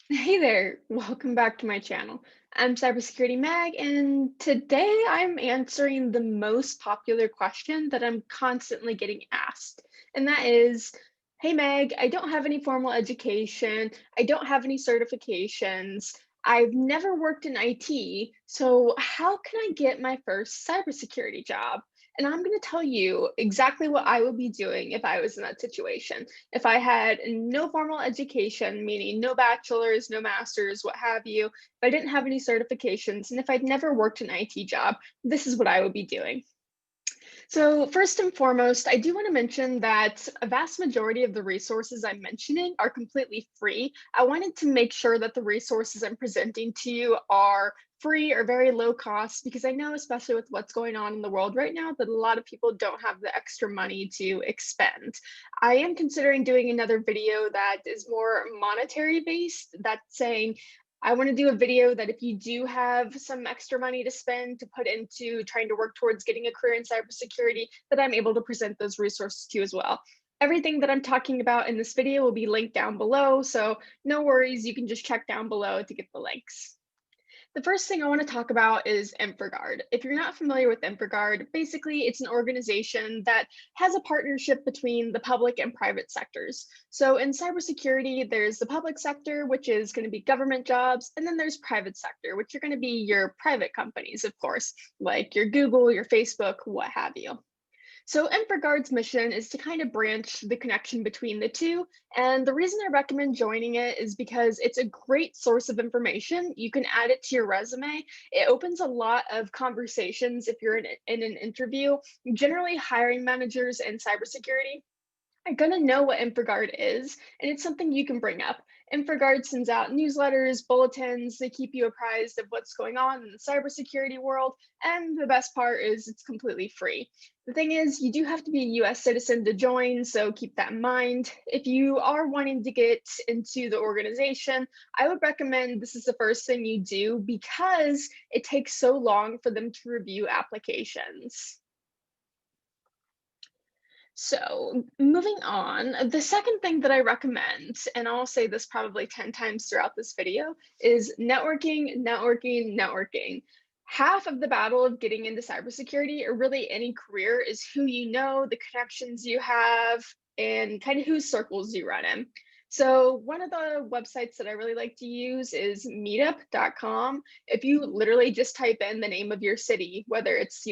Hey there, welcome back to my channel. I'm Cybersecurity Mag, and today I'm answering the most popular question that I'm constantly getting asked. And that is, hey Meg, I don't have any formal education, I don't have any certifications, I've never worked in IT, so how can I get my first cybersecurity job? And I'm going to tell you exactly what I would be doing if I was in that situation. If I had no formal education, meaning no bachelor's, no master's, what have you, if I didn't have any certifications, and if I'd never worked an IT job, this is what I would be doing. So first and foremost, I do want to mention that a vast majority of the resources I'm mentioning are completely free. I wanted to make sure that the resources I'm presenting to you are free or very low cost because I know, especially with what's going on in the world right now, that a lot of people don't have the extra money to expend. I am considering doing another video that is more monetary based, that's saying I want to do a video that if you do have some extra money to spend to put into trying to work towards getting a career in cybersecurity, that I'm able to present those resources to you as well. Everything that I'm talking about in this video will be linked down below, so no worries, you can just check down below to get the links. The first thing I want to talk about is InfraGard. If you're not familiar with InfraGard, basically it's an organization that has a partnership between the public and private sectors. So in cybersecurity, there's the public sector, which is going to be government jobs, and then there's private sector, which are going to be your private companies, of course, like your Google, your Facebook, what have you. So InfraGard's mission is to kind of branch the connection between the two. And the reason I recommend joining it is because it's a great source of information. You can add it to your resume. It opens a lot of conversations if you're in an interview. Generally, hiring managers in cybersecurity are going to know what InfraGard is, and it's something you can bring up. InfraGard sends out newsletters, bulletins, they keep you apprised of what's going on in the cybersecurity world, and the best part is it's completely free. The thing is, you do have to be a US citizen to join, so keep that in mind. If you are wanting to get into the organization, I would recommend this is the first thing you do because it takes so long for them to review applications. So, moving on, the second thing that I recommend, and I'll say this probably 10 times throughout this video, is networking, networking, networking. Half of the battle of getting into cybersecurity or really any career is who you know, the connections you have, and kind of whose circles you run in. So, one of the websites that I really like to use is meetup.com. If you literally just type in the name of your city, whether it's,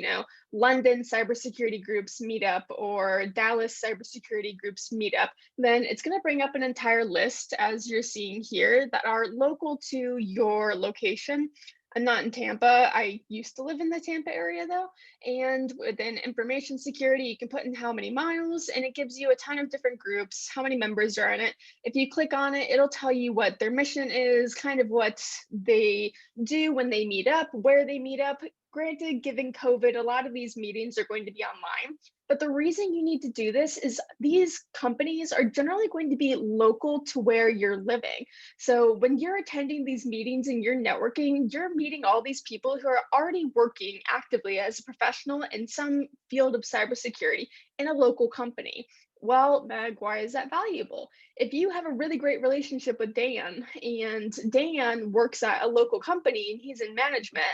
London cybersecurity groups meetup or Dallas cybersecurity groups meetup, then it's going to bring up an entire list as you're seeing here that are local to your location. I'm not in Tampa. I used to live in the Tampa area though. And within information security, you can put in how many miles and it gives you a ton of different groups, how many members are in it. If you click on it, it'll tell you what their mission is, kind of what they do when they meet up, where they meet up. Granted, given COVID, a lot of these meetings are going to be online. But the reason you need to do this is these companies are generally going to be local to where you're living. So when you're attending these meetings and you're networking, you're meeting all these people who are already working actively as a professional in some field of cybersecurity in a local company. Well, Meg, why is that valuable? If you have a really great relationship with Dan and Dan works at a local company and he's in management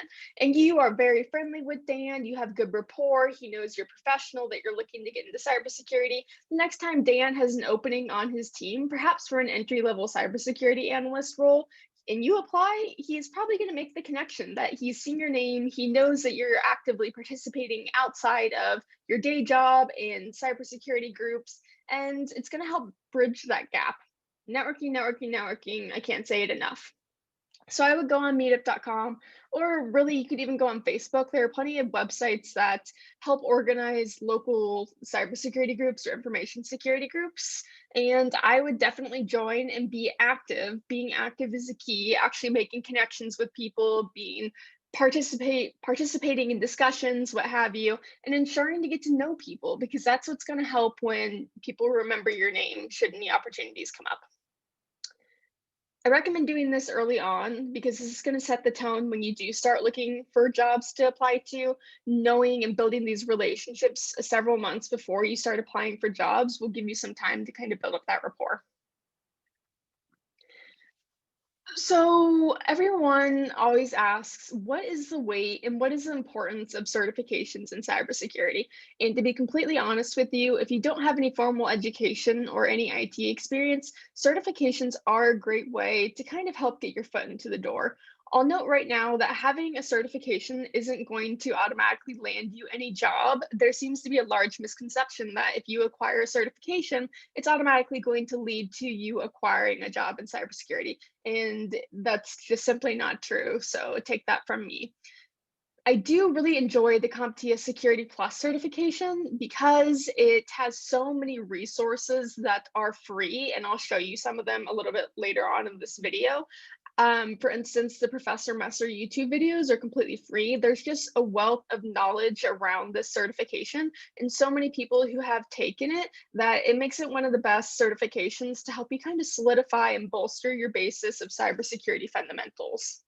and you are very friendly with Dan, you have good rapport, he knows you're professional, that you're looking to get into cybersecurity. The next time Dan has an opening on his team, perhaps for an entry-level cybersecurity analyst role, and you apply, he's probably going to make the connection that he's seen your name. He knows that you're actively participating outside of your day job in cybersecurity groups, and it's going to help bridge that gap. Networking, networking, networking. I can't say it enough. So I would go on meetup.com, or really you could even go on Facebook. There are plenty of websites that help organize local cybersecurity groups or information security groups. And I would definitely join and be active. Being active is a key, actually making connections with people, being participating in discussions, what have you, and ensuring to get to know people because that's what's going to help when people remember your name should any opportunities come up. I recommend doing this early on because this is going to set the tone when you do start looking for jobs to apply to. Knowing and building these relationships several months before you start applying for jobs will give you some time to kind of build up that rapport. So everyone always asks, what is the weight and what is the importance of certifications in cybersecurity? And to be completely honest with you, if you don't have any formal education or any IT experience, certifications are a great way to kind of help get your foot into the door. I'll note right now that having a certification isn't going to automatically land you any job. There seems to be a large misconception that if you acquire a certification, it's automatically going to lead to you acquiring a job in cybersecurity. And that's just simply not true. So take that from me. I do really enjoy the CompTIA Security Plus certification because it has so many resources that are free, and I'll show you some of them a little bit later on in this video. For instance, the Professor Messer YouTube videos are completely free. There's just a wealth of knowledge around this certification, and so many people who have taken it that it makes it one of the best certifications to help you kind of solidify and bolster your basis of cybersecurity fundamentals.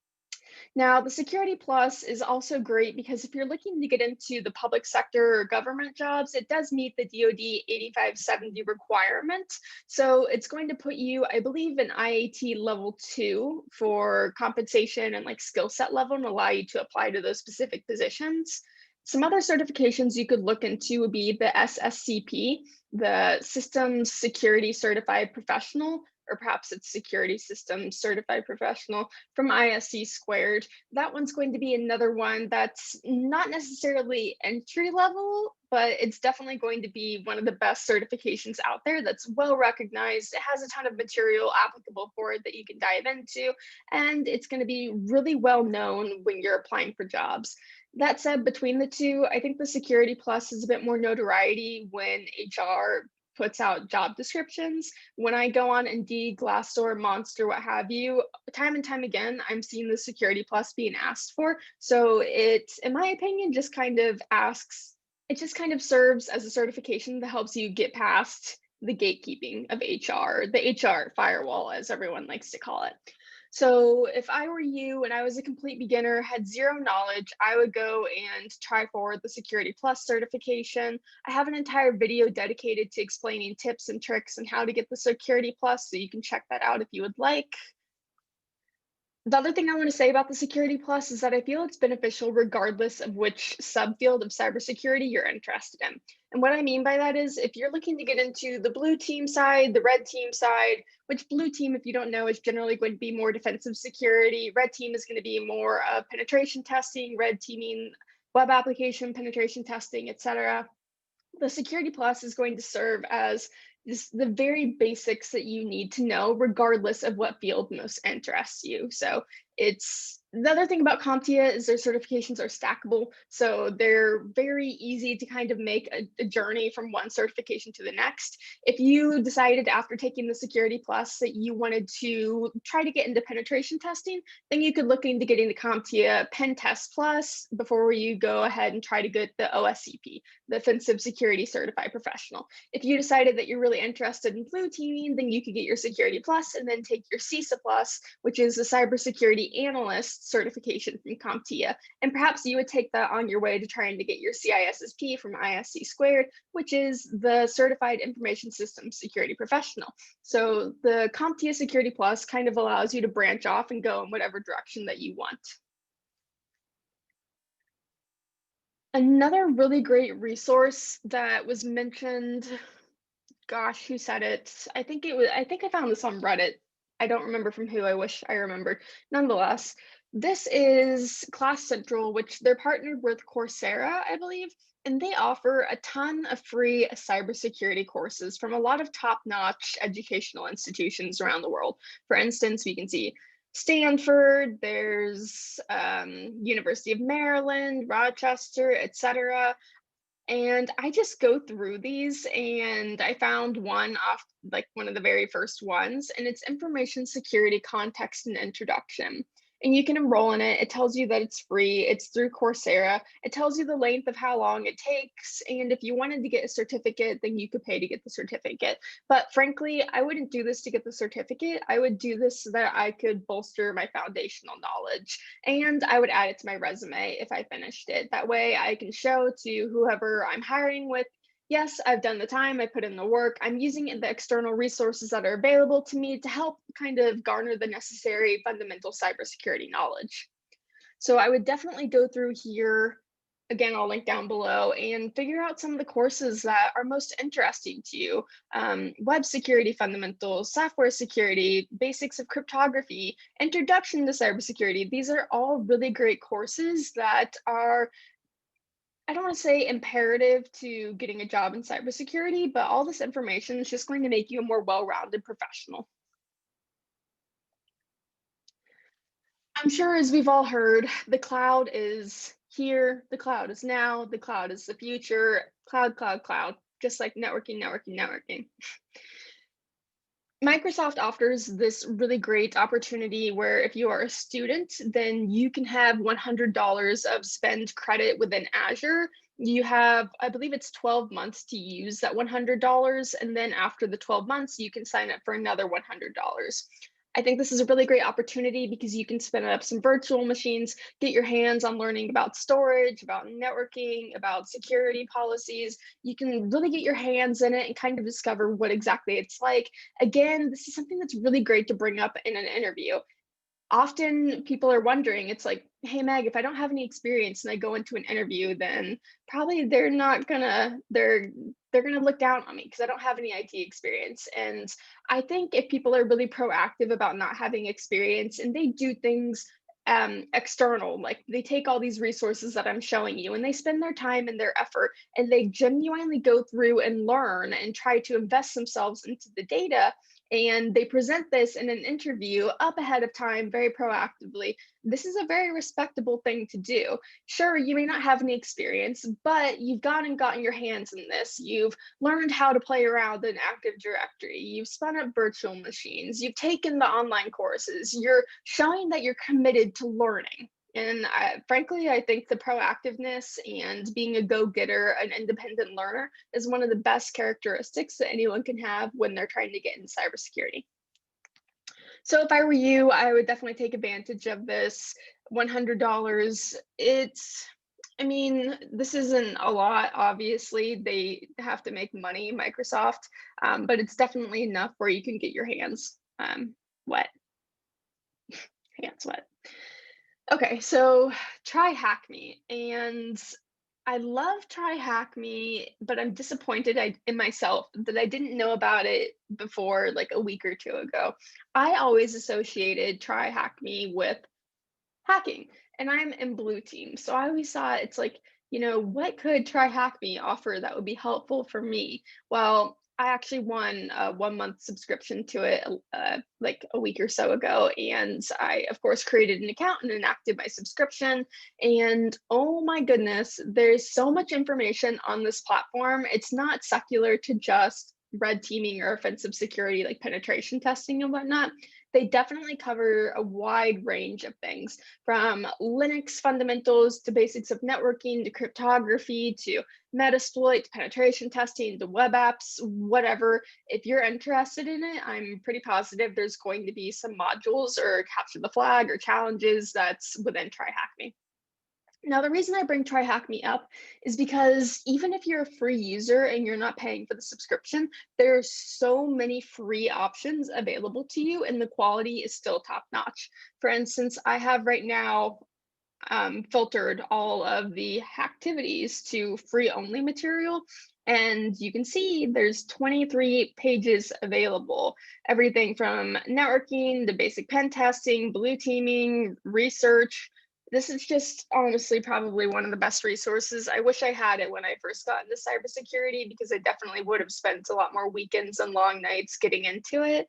Now, the Security Plus is also great because if you're looking to get into the public sector or government jobs, it does meet the DoD 8570 requirement. So it's going to put you, I believe, in IAT level 2 for compensation and like skill set level and allow you to apply to those specific positions. Some other certifications you could look into would be the SSCP, the Systems Security Certified Professional, or perhaps it's Security Systems Certified Professional from ISC squared. That one's going to be another one that's not necessarily entry level, but it's definitely going to be one of the best certifications out there that's well recognized. It has a ton of material applicable for it that you can dive into, and it's going to be really well known when you're applying for jobs. That said, between the two, I think the Security Plus is a bit more notoriety when HR puts out job descriptions. When I go on Indeed, Glassdoor, Monster, what have you, time and time again, I'm seeing the Security Plus being asked for. So it, in my opinion, just kind of asks, it just kind of serves as a certification that helps you get past the gatekeeping of HR, the HR firewall, as everyone likes to call it. So if I were you and I was a complete beginner, had zero knowledge, I would go and try for the Security Plus certification. I have an entire video dedicated to explaining tips and tricks on how to get the Security Plus, so you can check that out if you would like. The other thing I want to say about the Security Plus is that I feel it's beneficial regardless of which subfield of cybersecurity you're interested in. And what I mean by that is if you're looking to get into the blue team side, the red team side, which blue team, if you don't know, is generally going to be more defensive security. Red team is going to be more penetration testing, red teaming, web application penetration testing, etc. The Security Plus is going to serve as the very basics that you need to know, regardless of what field most interests you. So it's the other thing about CompTIA is their certifications are stackable. So they're very easy to kind of make a journey from one certification to the next. If you decided after taking the Security Plus that you wanted to try to get into penetration testing, then you could look into getting the CompTIA Pen Test Plus before you go ahead and try to get the OSCP, the Offensive Security Certified Professional. If you decided that you're really interested in blue teaming, then you could get your Security Plus and then take your CISA Plus, which is the Cybersecurity Analyst certification from CompTIA. And perhaps you would take that on your way to trying to get your CISSP from ISC squared, which is the Certified Information Systems Security Professional. So the CompTIA Security Plus kind of allows you to branch off and go in whatever direction that you want. Another really great resource that was mentioned, gosh, who said it? I think I found this on Reddit. I don't remember from who, I wish I remembered. Nonetheless, this is Class Central, which they're partnered with Coursera, I believe, and they offer a ton of free cybersecurity courses from a lot of top-notch educational institutions around the world. For instance, we can see Stanford, there's University of Maryland, Rochester, etc. And I just go through these and I found one off like one of the very first ones, and it's Information Security Context and Introduction. And you can enroll in it. It tells you that it's free. It's through Coursera. It tells you the length of how long it takes. And if you wanted to get a certificate, then you could pay to get the certificate. But frankly, I wouldn't do this to get the certificate. I would do this so that I could bolster my foundational knowledge. And I would add it to my resume if I finished it. That way I can show to whoever I'm hiring with, Yes, I've done the time, I put in the work, I'm using the external resources that are available to me to help kind of garner the necessary fundamental cybersecurity knowledge. So I would definitely go through here, again, I'll link down below, and figure out some of the courses that are most interesting to you. Web security fundamentals, software security, basics of cryptography, introduction to cybersecurity. These are all really great courses that are, I don't want to say imperative to getting a job in cybersecurity, but all this information is just going to make you a more well-rounded professional. I'm sure, as we've all heard, the cloud is here, the cloud is now, the cloud is the future, cloud, cloud, cloud, just like networking, networking, networking. Microsoft offers this really great opportunity where if you are a student, then you can have $100 of spend credit within Azure. You have, I believe it's 12 months to use that $100. And then after the 12 months, you can sign up for another $100. I think this is a really great opportunity because you can spin up some virtual machines, get your hands on learning about storage, about networking, about security policies. You can really get your hands in it and kind of discover what exactly it's like. Again, this is something that's really great to bring up in an interview. Often people are wondering, it's like, hey Meg, if I don't have any experience and I go into an interview, then probably they're not gonna, they're gonna look down on me because I don't have any IT experience. And I think if people are really proactive about not having experience and they do things external, like they take all these resources that I'm showing you and they spend their time and their effort and they genuinely go through and learn and try to invest themselves into the data, and they present this in an interview up ahead of time very proactively, this is a very respectable thing to do. Sure, you may not have any experience, but you've gone and gotten your hands in this. You've learned how to play around in Active Directory. You've spun up virtual machines. You've taken the online courses. You're showing that you're committed to learning. And frankly, I think the proactiveness and being a go-getter, an independent learner, is one of the best characteristics that anyone can have when they're trying to get into cybersecurity. So if I were you, I would definitely take advantage of this $100. I mean, this isn't a lot, obviously. They have to make money, Microsoft, but it's definitely enough where you can get your hands wet. Hands wet. Okay, so TryHackMe, and I love TryHackMe, but I'm disappointed in myself that I didn't know about it before like a week or two ago. I always associated TryHackMe with hacking, and I'm in blue team, so I always thought it's like, what could TryHackMe offer that would be helpful for me? Well, I actually won a 1 month subscription to it like a week or so ago, and I of course created an account and enacted my subscription. And oh my goodness, there's so much information on this platform. It's not secular to just red teaming or offensive security like penetration testing and whatnot. They definitely cover a wide range of things, from Linux fundamentals to basics of networking to cryptography to Metasploit to penetration testing to web apps, whatever. If you're interested in it, I'm pretty positive there's going to be some modules or capture the flag or challenges that's within TryHackMe. Now, the reason I bring TryHackMe up is because even if you're a free user and you're not paying for the subscription, there's so many free options available to you and the quality is still top notch. For instance, I have right now filtered all of the activities to free only material. And you can see there's 23 pages available, everything from networking to basic pen testing, blue teaming, research. This is just honestly probably one of the best resources. I wish I had it when I first got into cybersecurity because I definitely would have spent a lot more weekends and long nights getting into it.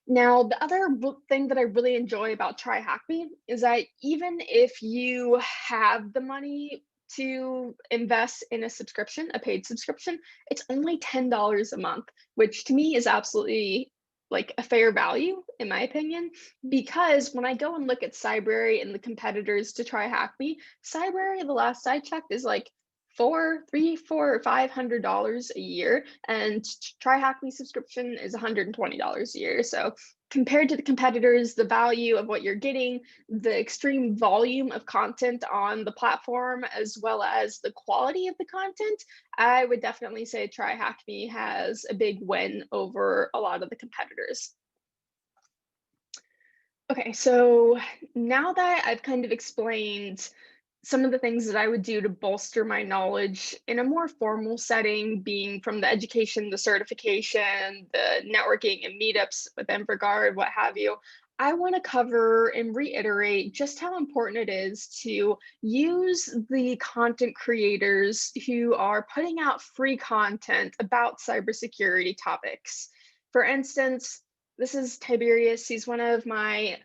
Now, the other thing that I really enjoy about TryHackMe is that even if you have the money to invest in a subscription, a paid subscription, it's only $10 a month, which to me is absolutely like a fair value, in my opinion, because when I go and look at Cybrary and the competitors to TryHackMe, Cybrary, the last I checked, is like $400 or $500 a year, and TryHackMe subscription is $120 a year. So compared to the competitors, the value of what you're getting, the extreme volume of content on the platform, as well as the quality of the content, I would definitely say TryHackMe has a big win over a lot of the competitors. Okay, so now that I've kind of explained some of the things that I would do to bolster my knowledge in a more formal setting, being from the education, the certification, the networking and meetups with InfraGard, what have you, I want to cover and reiterate just how important it is to use the content creators who are putting out free content about cybersecurity topics. For instance, this is Tiberius. He's one of my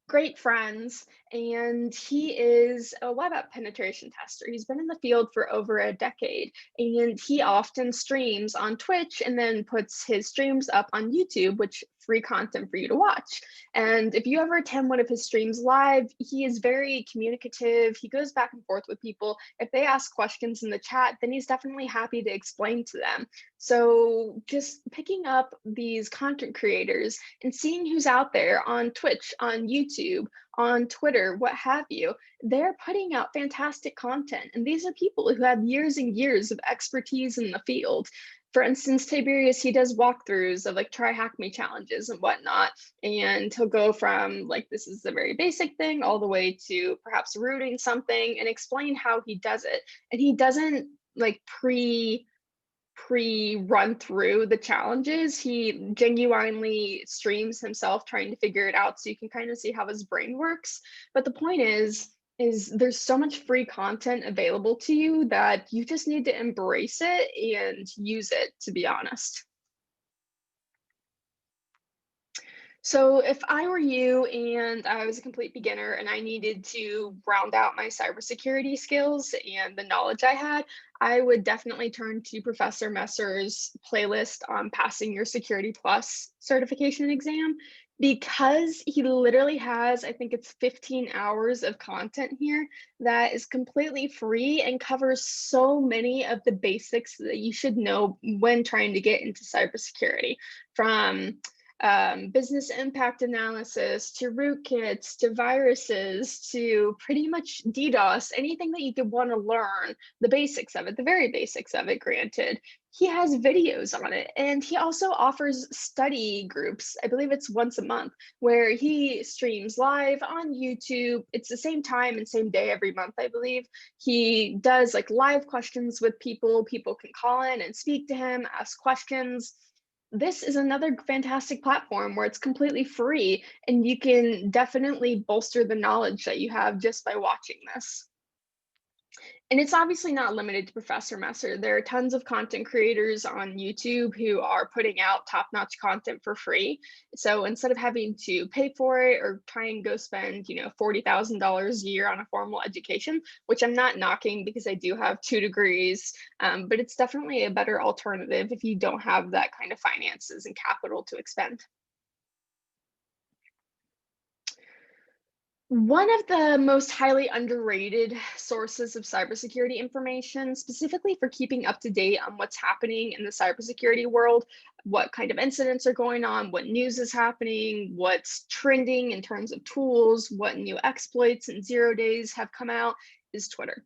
great friends, and he is a web app penetration tester. He's been in the field for over a decade, and he often streams on Twitch and then puts his streams up on YouTube, which free content for you to watch. And if you ever attend one of his streams live, he is very communicative. He goes back and forth with people. If they ask questions in the chat, then he's definitely happy to explain to them. So just picking up these content creators and seeing who's out there on Twitch, on YouTube, on Twitter, what have you, they're putting out fantastic content. And these are people who have years and years of expertise in the field. For instance, Tiberius, he does walkthroughs of like TryHackMe challenges and whatnot. And he'll go from like, this is the very basic thing all the way to perhaps rooting something and explain how he does it. And he doesn't like pre-run through the challenges. He genuinely streams himself trying to figure it out, so you can kind of see how his brain works. But the point is there's so much free content available to you that you just need to embrace it and use it, to be honest. So if I were you and I was a complete beginner and I needed to round out my cybersecurity skills and the knowledge I had, I would definitely turn to Professor Messer's playlist on passing your Security Plus certification exam, because he literally has, I think it's 15 hours of content here that is completely free and covers so many of the basics that you should know when trying to get into cybersecurity, from business impact analysis to rootkits to viruses to pretty much DDoS, anything that you could want to learn, the basics of it, the very basics of it, granted. He has videos on it, and he also offers study groups. I believe it's once a month, where he streams live on YouTube. It's the same time and same day every month, I believe. He does like live questions with people. People can call in and speak to him, ask questions. This is another fantastic platform where it's completely free, and you can definitely bolster the knowledge that you have just by watching this. And it's obviously not limited to Professor Messer. There are tons of content creators on YouTube who are putting out top-notch content for free. So instead of having to pay for it or try and go spend, $40,000 a year on a formal education, which I'm not knocking because I do have 2 degrees, but it's definitely a better alternative if you don't have that kind of finances and capital to expend. One of the most highly underrated sources of cybersecurity information, specifically for keeping up to date on what's happening in the cybersecurity world, what kind of incidents are going on, what news is happening, what's trending in terms of tools, what new exploits and 0 days have come out, is Twitter.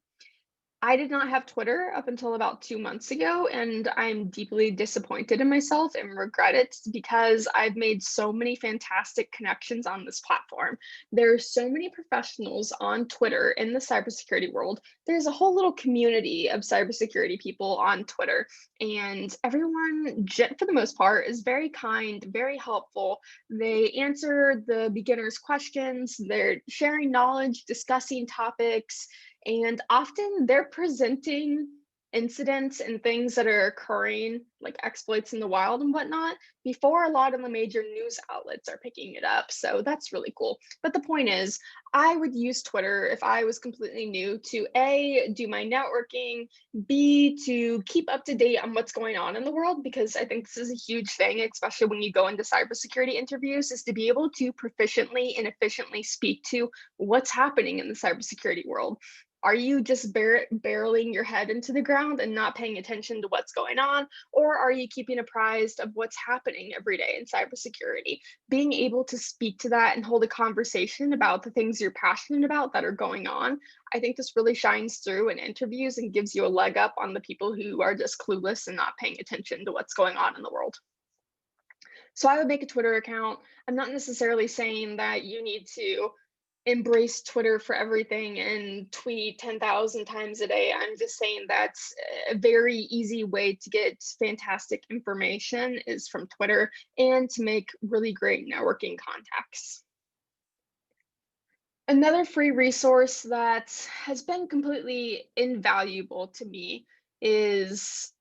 I did not have Twitter up until about 2 months ago, and I'm deeply disappointed in myself and regret it because I've made so many fantastic connections on this platform. There are so many professionals on Twitter in the cybersecurity world. There's a whole little community of cybersecurity people on Twitter, and everyone, for the most part, is very kind, very helpful. They answer the beginners' questions, they're sharing knowledge, discussing topics, and often they're presenting incidents and things that are occurring, like exploits in the wild and whatnot, before a lot of the major news outlets are picking it up. So that's really cool. But the point is, I would use Twitter if I was completely new to A, do my networking, B, to keep up to date on what's going on in the world, because I think this is a huge thing, especially when you go into cybersecurity interviews, is to be able to proficiently and efficiently speak to what's happening in the cybersecurity world. Are you just barreling your head into the ground and not paying attention to what's going on? Or are you keeping apprised of what's happening every day in cybersecurity? Being able to speak to that and hold a conversation about the things you're passionate about that are going on, I think this really shines through in interviews and gives you a leg up on the people who are just clueless and not paying attention to what's going on in the world. So I would make a Twitter account. I'm not necessarily saying that you need to embrace Twitter for everything and tweet 10,000 times a day. I'm just saying that's a very easy way to get fantastic information is from Twitter and to make really great networking contacts. Another free resource that has been completely invaluable to me is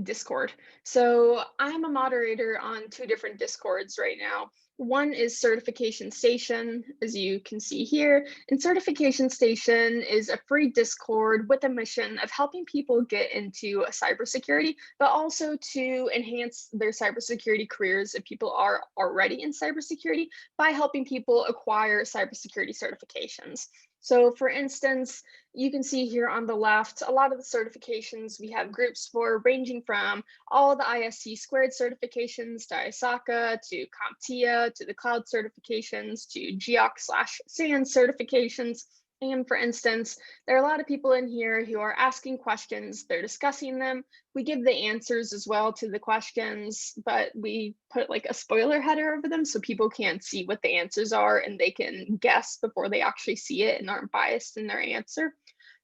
Discord. So I'm a moderator on 2 different Discords right now. One is Certification Station, as you can see here. And Certification Station is a free Discord with a mission of helping people get into cybersecurity, but also to enhance their cybersecurity careers if people are already in cybersecurity by helping people acquire cybersecurity certifications. So for instance, you can see here on the left, a lot of the certifications we have groups for ranging from all the ISC squared certifications to ISACA to CompTIA to the cloud certifications to GEOC/SANS certifications. And for instance, there are a lot of people in here who are asking questions, they're discussing them. We give the answers as well to the questions, but we put like a spoiler header over them so people can't see what the answers are and they can guess before they actually see it and aren't biased in their answer.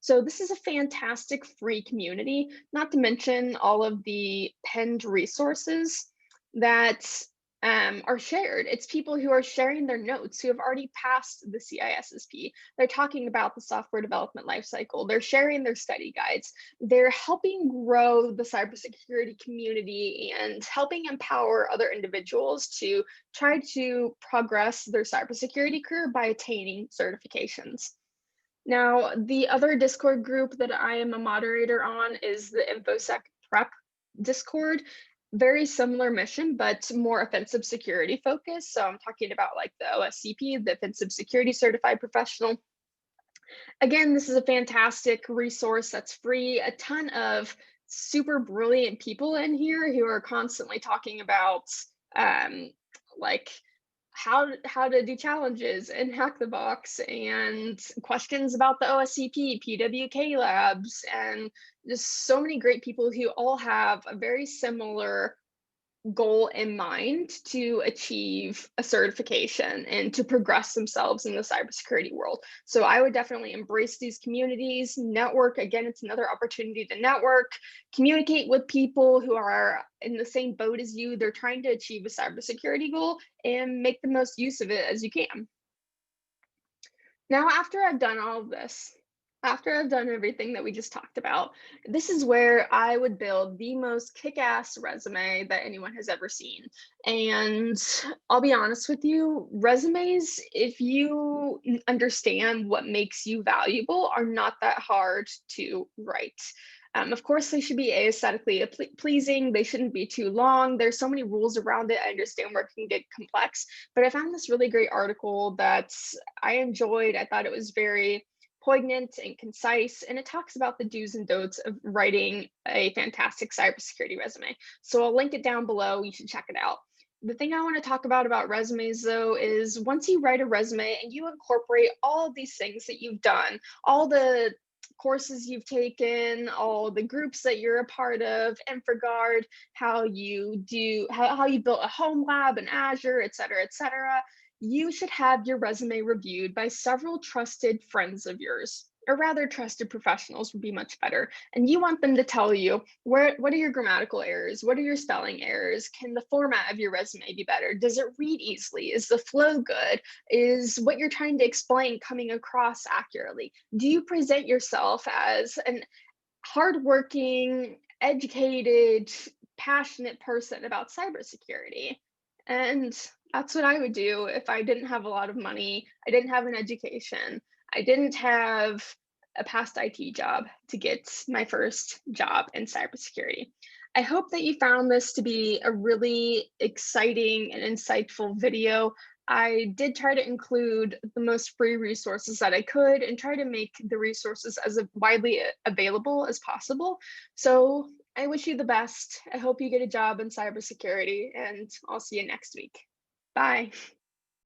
So this is a fantastic free community, not to mention all of the penned resources that are shared. It's people who are sharing their notes who have already passed the CISSP. They're talking about the software development lifecycle. They're sharing their study guides. They're helping grow the cybersecurity community and helping empower other individuals to try to progress their cybersecurity career by attaining certifications. Now, the other Discord group that I am a moderator on is the InfoSec Prep Discord. Very similar mission, but more offensive security focused. So I'm talking about like the OSCP, the Offensive Security Certified Professional. Again, this is a fantastic resource that's free. A ton of super brilliant people in here who are constantly talking about like how to do challenges and hack the box and questions about the OSCP, PWK labs, and just so many great people who all have a very similar goal in mind to achieve a certification and to progress themselves in the cybersecurity world. So I would definitely embrace these communities, network. Again, it's another opportunity to network, communicate with people who are in the same boat as you. They're trying to achieve a cybersecurity goal and make the most use of it as you can. Now, after I've done all of this, after I've done everything that we just talked about, this is where I would build the most kick-ass resume that anyone has ever seen. And I'll be honest with you, resumes, if you understand what makes you valuable, are not that hard to write. Of course, they should be aesthetically pleasing. They shouldn't be too long. There's so many rules around it. I understand where it can get complex, but I found this really great article that I enjoyed. I thought it was very poignant and concise, and it talks about the do's and don'ts of writing a fantastic cybersecurity resume. So I'll link it down below. You should check it out. The thing I want to talk about resumes, though, is once you write a resume and you incorporate all of these things that you've done, all the courses you've taken, all the groups that you're a part of, InfraGard, how you built a home lab in Azure, et cetera, you should have your resume reviewed by several trusted friends of yours, or rather trusted professionals would be much better. And you want them to tell you what are your grammatical errors? What are your spelling errors? Can the format of your resume be better? Does it read easily? Is the flow good? Is what you're trying to explain coming across accurately? Do you present yourself as an hardworking, educated, passionate person about cybersecurity? And that's what I would do if I didn't have a lot of money, I didn't have an education, I didn't have a past IT job to get my first job in cybersecurity. I hope that you found this to be a really exciting and insightful video. I did try to include the most free resources that I could and try to make the resources as widely available as possible. So I wish you the best. I hope you get a job in cybersecurity, and I'll see you next week. Bye.